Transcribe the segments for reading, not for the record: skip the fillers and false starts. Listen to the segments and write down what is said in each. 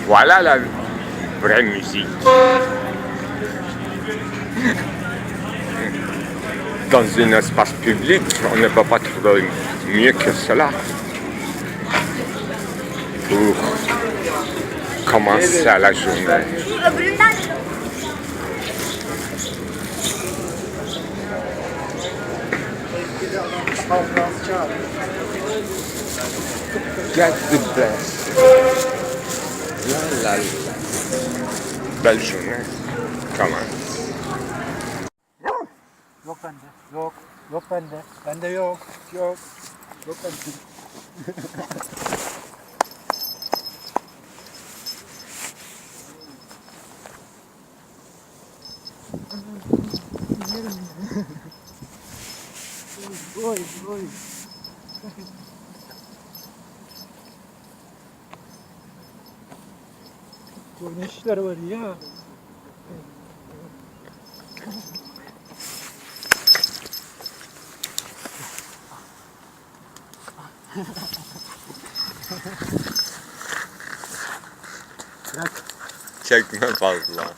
Voilà la vraie musique. Dans un espace public, on ne peut pas trouver mieux que cela pour commencer la journée. Get the best. La la la. Belle journée. Commence. Yok bende. Yok. Yok bende. Bende yok. Yok. Yok bende. Oy oy. Bu ne işler var ya? Bırak. Çekme fazla.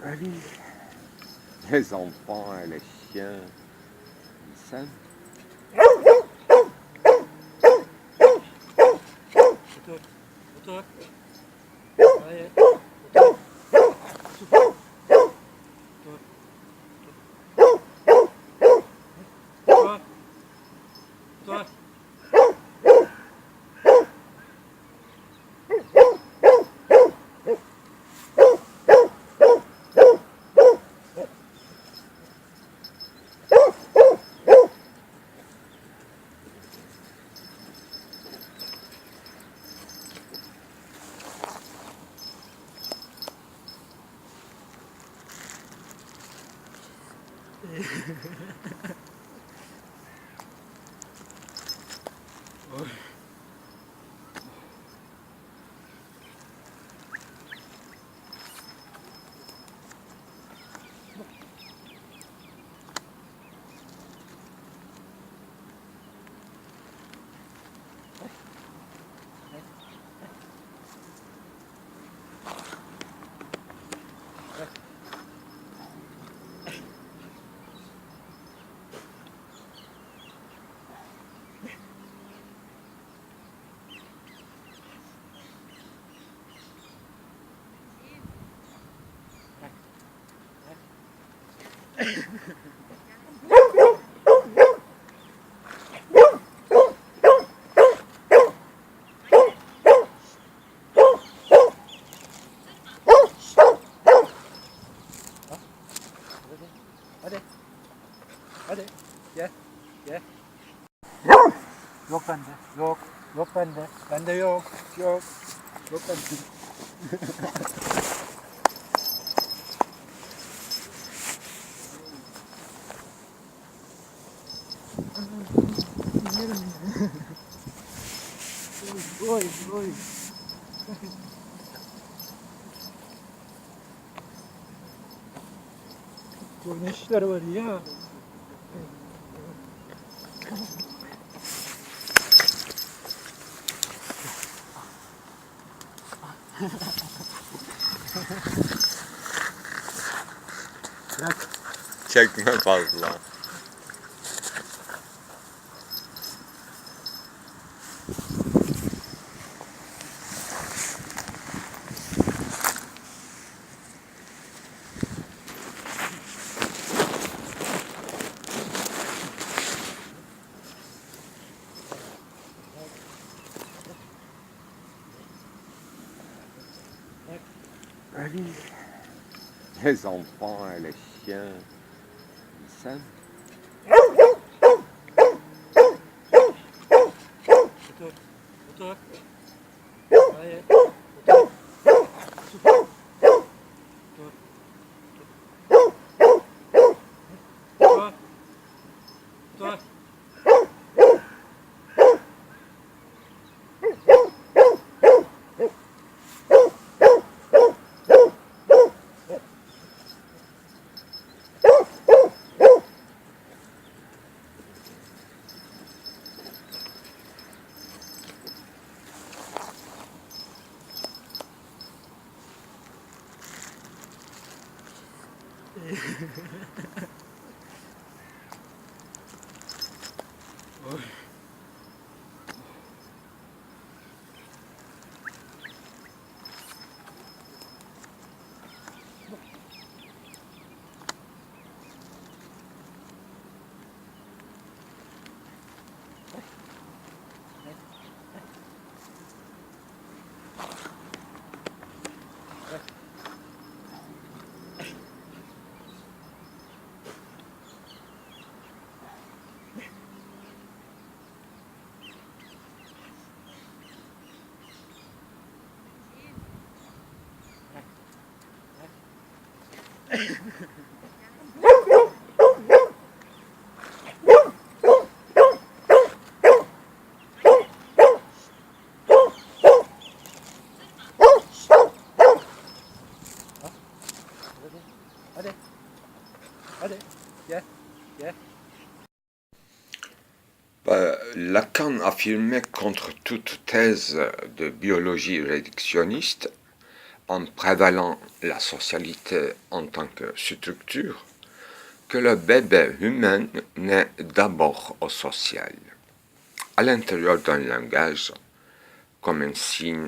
Allez. Les enfants et les chiens, ils s'aiment. Otur. Otur. Hayır. Otur. Otur. Otur. Otur. Hadi. Hadi. Gel. Gel. Yok bende. Yok. Yok bende. Bende yok. Yok. Yok bende. Oy oy. Bu ne işler var ya? Bırak. Çekme fazla. Allez. Les enfants et les chiens, ils s'aiment. Otur. Otur. Hayır. Otur. Otur. Toi. Allez. Allez. Viens. Viens. Lacan affirmait contre toute thèse de biologie réductionniste, en prévalant la socialité en tant que structure, que le bébé humain naît d'abord au social, à l'intérieur d'un langage, comme un signe,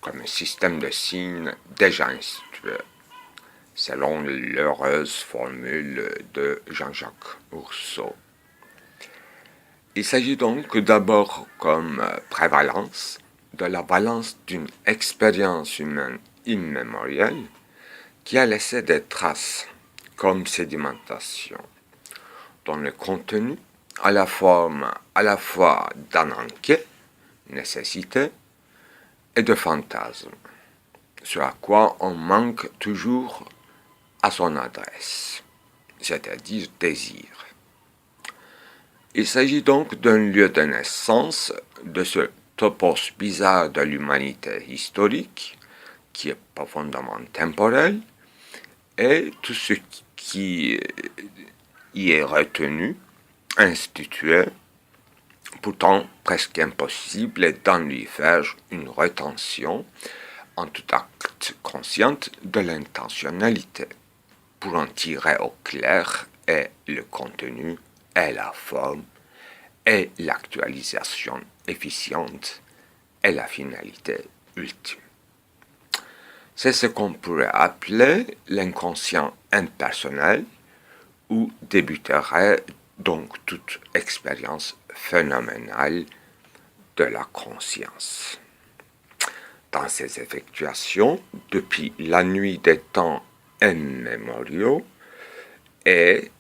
comme un système de signes déjà institué, selon l'heureuse formule de Jean-Jacques Rousseau. Il s'agit donc d'abord comme prévalence de la valence d'une expérience humaine immémorielle qui a laissé des traces comme sédimentation, dont le contenu a la forme à la fois d'ananké, nécessité, et de fantasme, ce à quoi on manque toujours à son adresse, c'est-à-dire désir. Il s'agit donc d'un lieu de naissance de ce topos bizarre de l'humanité historique, qui est profondément temporel, et tout ce qui y est retenu, institué, pourtant presque impossible d'en lui faire une rétention en tout acte conscient de l'intentionnalité, pour en tirer au clair et le contenu et la forme et l'actualisation efficiente et la finalité ultime. C'est ce qu'on pourrait appeler l'inconscient impersonnel, où débuterait donc toute expérience phénoménale de la conscience. Dans ces effectuations, depuis la nuit des temps immémoriaux, et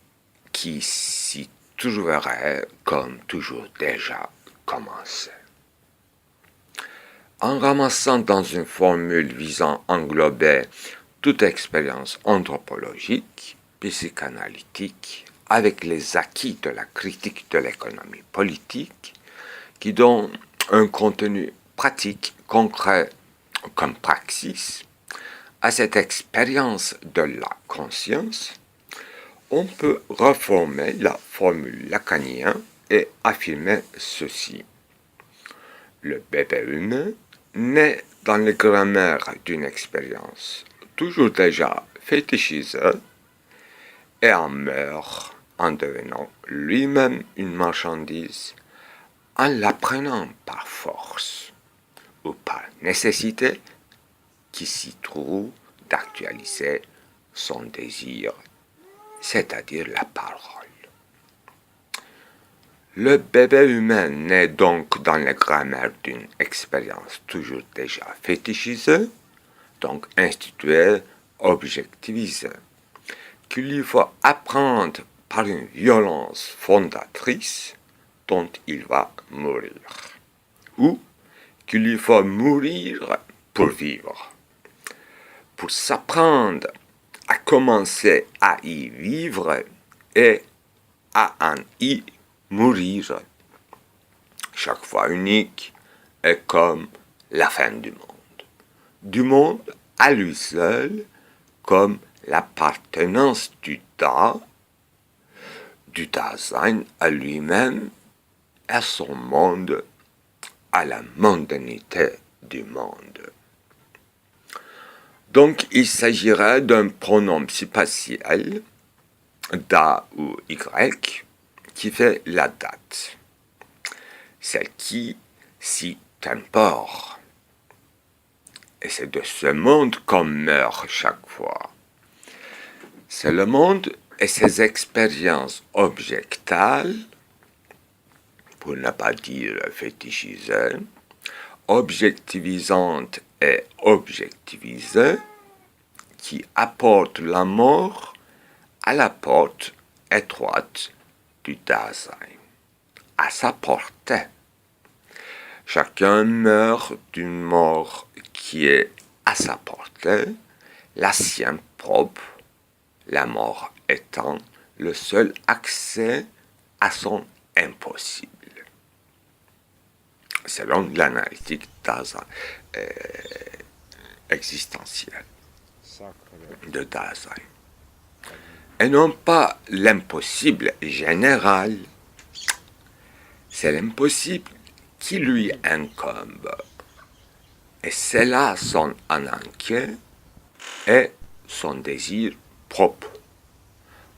qui s'y trouverait comme toujours déjà commencé. En ramassant dans une formule visant à englober toute expérience anthropologique, psychanalytique, avec les acquis de la critique de l'économie politique, qui donne un contenu pratique, concret comme praxis, à cette expérience de la conscience, on peut reformer la formule lacanienne et affirmer ceci. Le bébé humain naît dans le grammaire d'une expérience toujours déjà fétichisée et en meurt en devenant lui-même une marchandise, en l'apprenant par force ou par nécessité qui s'y trouve d'actualiser son désir, c'est-à-dire la parole. Le bébé humain naît donc dans la grammaire d'une expérience toujours déjà fétichisée, donc instituée, objectivisée, qu'il lui faut apprendre par une violence fondatrice dont il va mourir, ou qu'il lui faut mourir pour vivre, pour s'apprendre à commencer à y vivre et à en y mourir. Chaque fois unique est comme la fin du monde. Du monde à lui seul, comme l'appartenance du Dasein à lui-même, à son monde, à la mondanité du monde. Donc, il s'agira d'un pronom partiel, da ou y, qui fait la date, celle qui s'y tempore. Et c'est de ce monde qu'on meurt chaque fois. C'est le monde et ses expériences objectales, pour ne pas dire fétichisées, objectivisantes et objectivisées, qui apportent la mort à la porte étroite du Dasein, à sa portée. Chacun meurt d'une mort qui est à sa portée, la sienne propre, la mort étant le seul accès à son impossible. Selon l'analytique existentielle de Dasein. Et non pas l'impossible général, c'est l'impossible qui lui incombe. Et c'est là son ananké et son désir propre.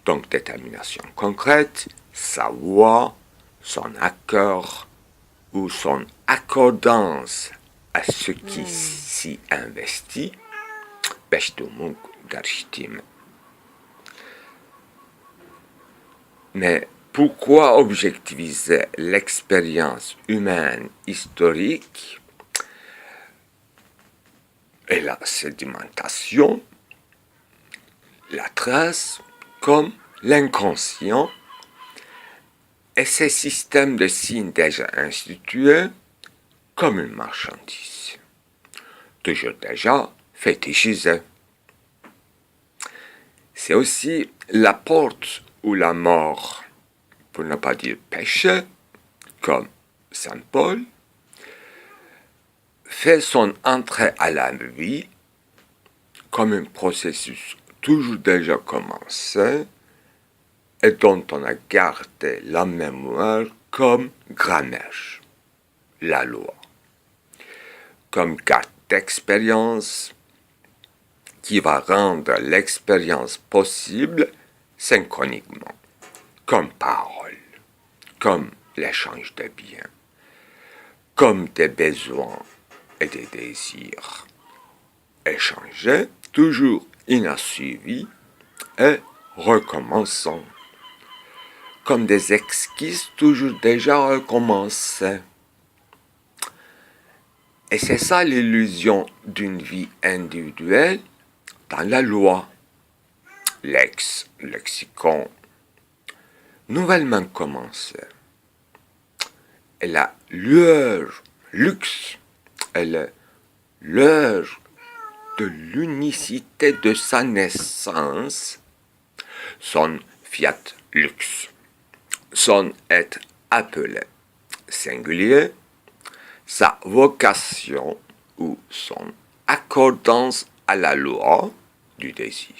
Donc détermination concrète, sa voix, son accord ou son accordance à ce qui s'y investit, Bechtumung Garshtim. Mais pourquoi objectiviser l'expérience humaine historique et la sédimentation, la trace comme l'inconscient et ces systèmes de signes déjà institués comme une marchandise, toujours déjà fétichisée. C'est aussi la porte où la mort, pour ne pas dire péché, comme Saint Paul, fait son entrée à la vie comme un processus toujours déjà commencé et dont on a gardé la mémoire comme grammaire, la loi, comme carte d'expérience qui va rendre l'expérience possible synchroniquement, comme parole, comme l'échange de biens, comme des besoins et des désirs échangés, toujours inassuivis et recommençant, comme des esquisses toujours déjà recommencées. Et c'est ça l'illusion d'une vie individuelle dans la loi, lexicon, nouvellement commencé. Et la lueur, luxe, elle est l'heure de l'unicité de sa naissance, son fiat lux, son être appelé singulier, sa vocation ou son accordance à la loi du désir.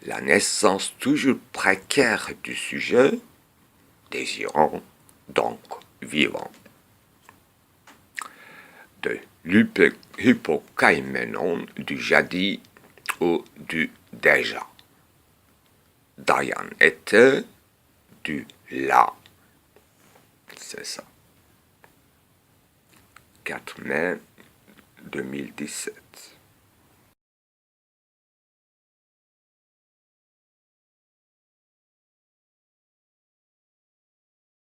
La naissance toujours précaire du sujet, désirant, donc vivant. De l'hypokaimenon du jadis ou du déjà. Dayan était du là. C'est ça. 4 mai 2017.